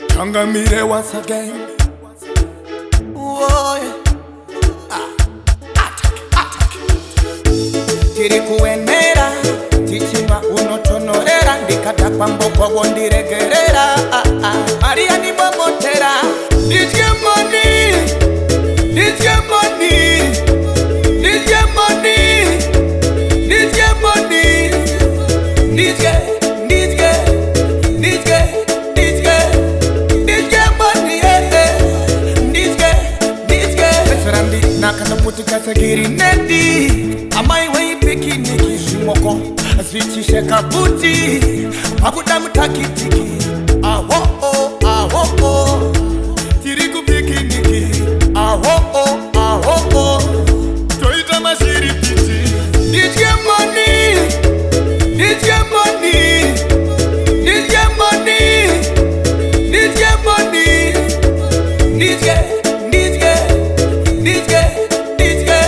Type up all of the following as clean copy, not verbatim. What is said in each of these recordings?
Kangamire once again. Whoa, yeah. Attack. Tiri kuenera, tichima unotonorera, ndikata kwamboko wondiregerera. Maria ni momotera. Didye money, didye money, didye money, didye money, didye, didye, didye, didye, didye money, didye, didye. Veterandi nakanda putika sagiri nedi, amai wei pikiniki shimoko, azvichi kabuti, abuda mutakitiki, awo oh. Tiri kupikiniki, awo oh. Toita mashiri piti. Didye money, didye money, didye money, didye money, didye, didye, didye, didye,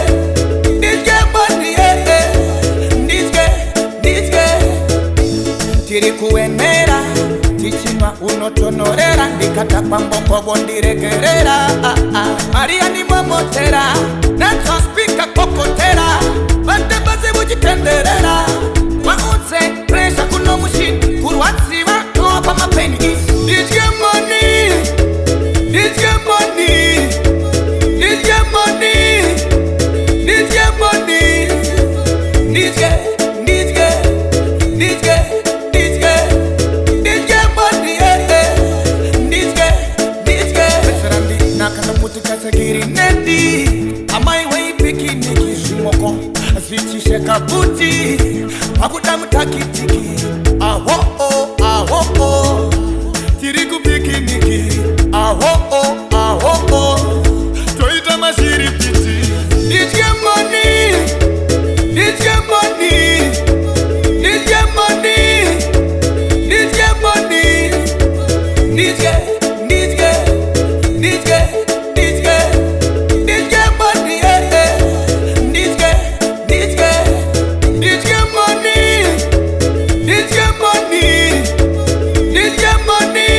didye money, didye, didye. Tiri kuenera, tichima unotonorera, ndikata kwamboko wondiregerera. Maria ni momotera, natospika kokotera, bande bazi bujitenderera. Maunse, presha kuno mushini, kuruwatsiwa, topa mapeni. Didye money, didye money, didye money, didye money, didye, didye, didye, didye, didye money, didye, didye. Veterandi nakanda putika sagiri nedi, amai wei pikiniki shimoko, azvichi kabuti, abuda mutakitiki, awo oh. Tiri kupikiniki, awo oh. Toita mashiri piti. Didye money, didye money, didye money, didye money, didye, didye, didye, didye, didye money, didye, didye, didye money, didye money, didye money,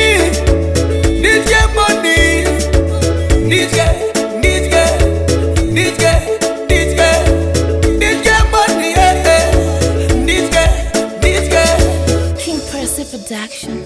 didye money, didye, didye, didye, didye, didye money, didye, didye. King Percy Production.